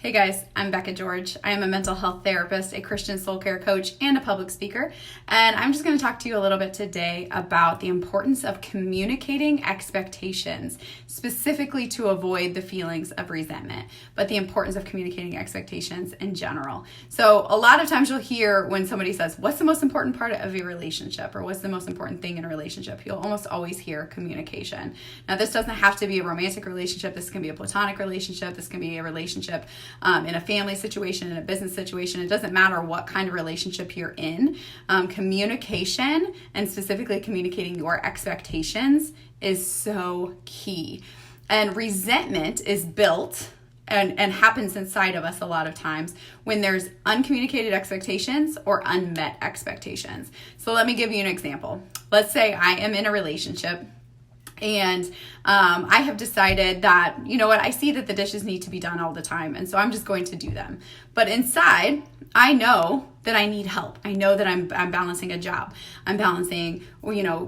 Hey guys, I'm Becca George. I am a mental health therapist, a Christian soul care coach, and a public speaker. And I'm just going to talk to you a little bit today about the importance of communicating expectations, specifically to avoid the feelings of resentment, but the importance of communicating expectations in general. So a lot of times you'll hear when somebody says, what's the most important part of your relationship, or what's the most important thing in a relationship? You'll almost always hear communication. Now, this doesn't have to be a romantic relationship. This can be a platonic relationship. This can be a relationship in a family situation, in a business situation. It doesn't matter what kind of relationship you're in. Communication, and specifically communicating your expectations, is so key. And resentment is built and happens inside of us a lot of times when there's uncommunicated expectations or unmet expectations. So let me give you an example. Let's say I am in a relationship and I have decided that, you know what, I see that the dishes need to be done all the time, and so I'm just going to do them. But inside, I know that I need help. I know that I'm balancing a job. I'm balancing,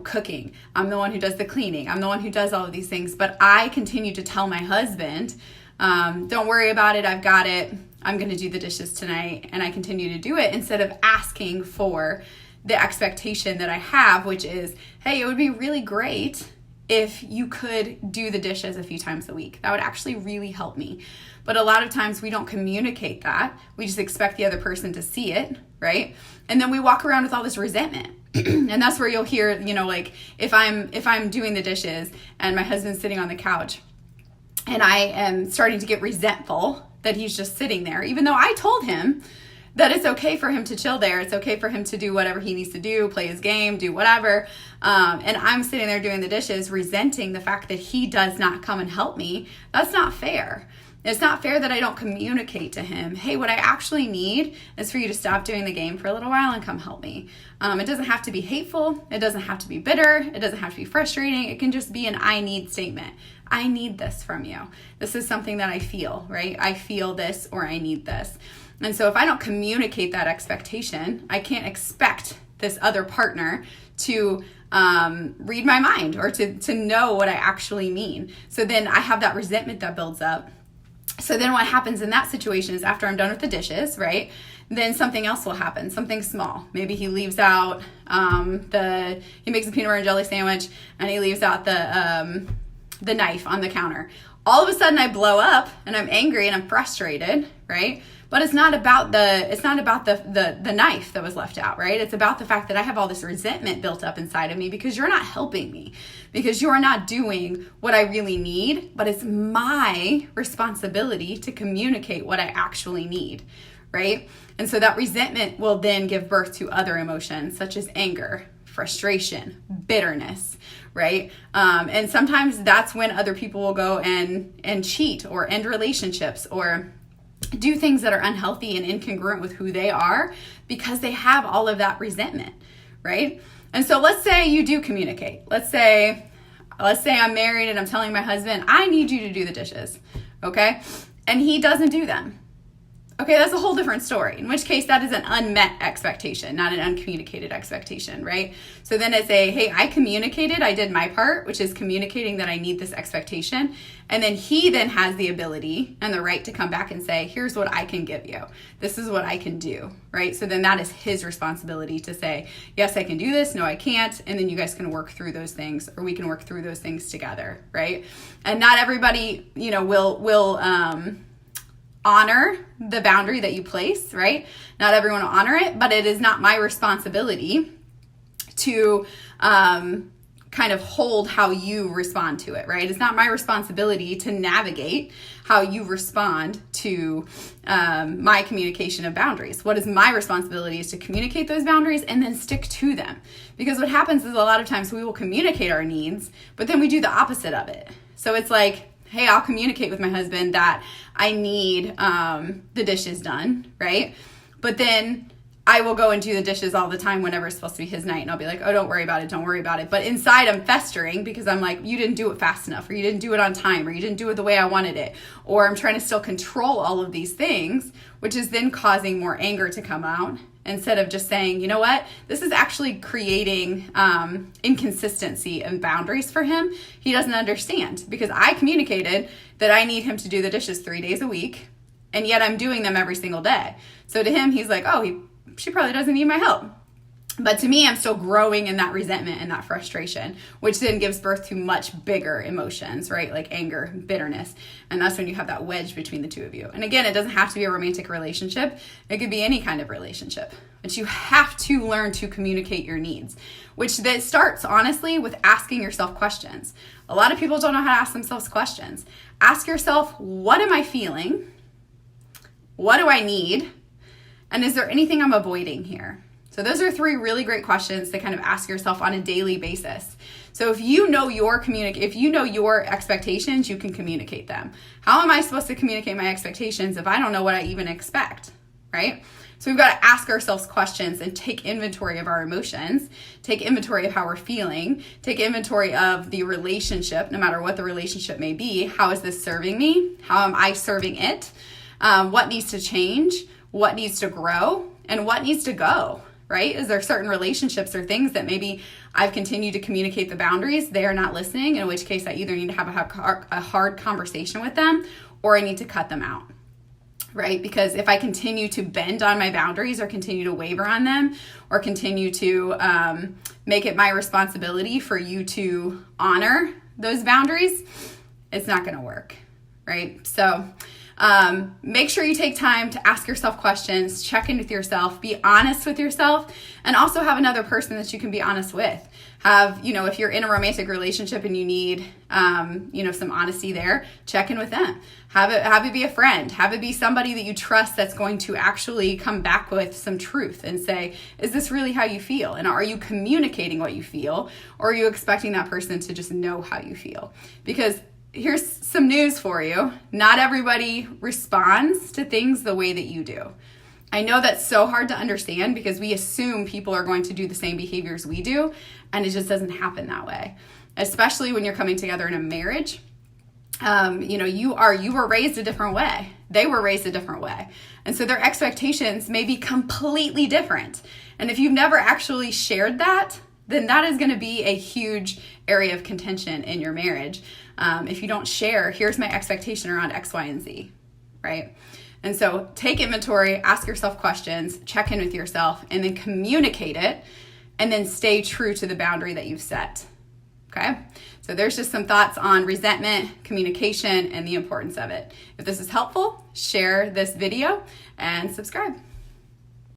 cooking. I'm the one who does the cleaning. I'm the one who does all of these things. But I continue to tell my husband, don't worry about it. I've got it. I'm going to do the dishes tonight. And I continue to do it instead of asking for the expectation that I have, which is, hey, it would be really great if you could do the dishes a few times a week. That would actually really help me. But a lot of times we don't communicate that. We just expect the other person to see it, right? And then we walk around with all this resentment. And that's where you'll hear, if I'm doing the dishes and my husband's sitting on the couch and I am starting to get resentful that he's just sitting there, even though I told him that it's okay for him to chill there. It's okay for him to do whatever he needs to do, play his game, do whatever. And I'm sitting there doing the dishes, resenting the fact that he does not come and help me. That's not fair. It's not fair that I don't communicate to him, hey, what I actually need is for you to stop doing the game for a little while and come help me. It doesn't have to be hateful. It doesn't have to be bitter. It doesn't have to be frustrating. It can just be an I need statement. I need this from you. This is something that I feel, right? I feel this, or I need this. And so if I don't communicate that expectation, I can't expect this other partner to read my mind or to know what I actually mean. So then I have that resentment that builds up. So then what happens in that situation is after I'm done with the dishes, right, then something else will happen, something small. Maybe he leaves out he makes a peanut butter and jelly sandwich and he leaves out the knife on the counter. All of a sudden I blow up and I'm angry and I'm frustrated, right? But it's not about the knife that was left out, right? It's about the fact that I have all this resentment built up inside of me because you're not helping me, because you're not doing what I really need, but it's my responsibility to communicate what I actually need, right? And so that resentment will then give birth to other emotions such as anger, frustration, bitterness, right? And sometimes that's when other people will go and cheat or end relationships or do things that are unhealthy and incongruent with who they are because they have all of that resentment, right? And so let's say you do communicate. Let's say I'm married and I'm telling my husband, I need you to do the dishes, okay? And he doesn't do them. Okay, that's a whole different story, in which case that is an unmet expectation, not an uncommunicated expectation, right? So then it's hey, I communicated, I did my part, which is communicating that I need this expectation. And then he then has the ability and the right to come back and say, here's what I can give you. This is what I can do, right? So then that is his responsibility to say, yes, I can do this. No, I can't. And then you guys can work through those things, or we can work through those things together, right? And not everybody, will honor the boundary that you place, right? Not everyone will honor it, but it is not my responsibility to kind of hold how you respond to it, right? It's not my responsibility to navigate how you respond to my communication of boundaries. What is my responsibility is to communicate those boundaries and then stick to them. Because what happens is a lot of times we will communicate our needs, but then we do the opposite of it. So it's like, hey, I'll communicate with my husband that I need the dishes done, right? But then I will go and do the dishes all the time whenever it's supposed to be his night. And I'll be like, oh, don't worry about it. But inside I'm festering because I'm like, you didn't do it fast enough, or you didn't do it on time, or you didn't do it the way I wanted it. Or I'm trying to still control all of these things, which is then causing more anger to come out instead of just saying, you know what, this is actually creating inconsistency and boundaries for him. He doesn't understand because I communicated that I need him to do the dishes 3 days a week. and yet I'm doing them every single day. So to him, he's like, oh, she probably doesn't need my help. But to me, I'm still growing in that resentment and that frustration, which then gives birth to much bigger emotions, right? Like anger, bitterness. And that's when you have that wedge between the two of you. And again, it doesn't have to be a romantic relationship. It could be any kind of relationship. But you have to learn to communicate your needs, which that starts, honestly, with asking yourself questions. A lot of people don't know how to ask themselves questions. Ask yourself, what am I feeling? What do I need? And is there anything I'm avoiding here? So those are 3 really great questions to kind of ask yourself on a daily basis. So if you know your expectations, you can communicate them. How am I supposed to communicate my expectations if I don't know what I even expect, right? So we've got to ask ourselves questions and take inventory of our emotions, take inventory of how we're feeling, take inventory of the relationship, no matter what the relationship may be. How is this serving me? How am I serving it? What needs to change? What needs to grow? And what needs to go? Right? Is there certain relationships or things that maybe I've continued to communicate the boundaries, they are not listening, in which case I either need to have a hard conversation with them or I need to cut them out, right? Because if I continue to bend on my boundaries or continue to waver on them or continue to make it my responsibility for you to honor those boundaries, it's not going to work, right? So make sure you take time to ask yourself questions, check in with yourself, be honest with yourself, and also have another person that you can be honest with. If you're in a romantic relationship and you need, some honesty there, check in with them. Have it be a friend. Have it be somebody that you trust that's going to actually come back with some truth and say, is this really how you feel? And are you communicating what you feel? Or are you expecting that person to just know how you feel? Because here's some news for you. Not everybody responds to things the way that you do. I know that's so hard to understand because we assume people are going to do the same behaviors we do, and it just doesn't happen that way. Especially when you're coming together in a marriage. You were raised a different way. They were raised a different way. And so their expectations may be completely different. And if you've never actually shared that, then that is going to be a huge area of contention in your marriage. If you don't share, here's my expectation around X, Y, and Z, right? And so take inventory, ask yourself questions, check in with yourself, and then communicate it, and then stay true to the boundary that you've set, okay? So there's just some thoughts on resentment, communication, and the importance of it. If this is helpful, share this video and subscribe.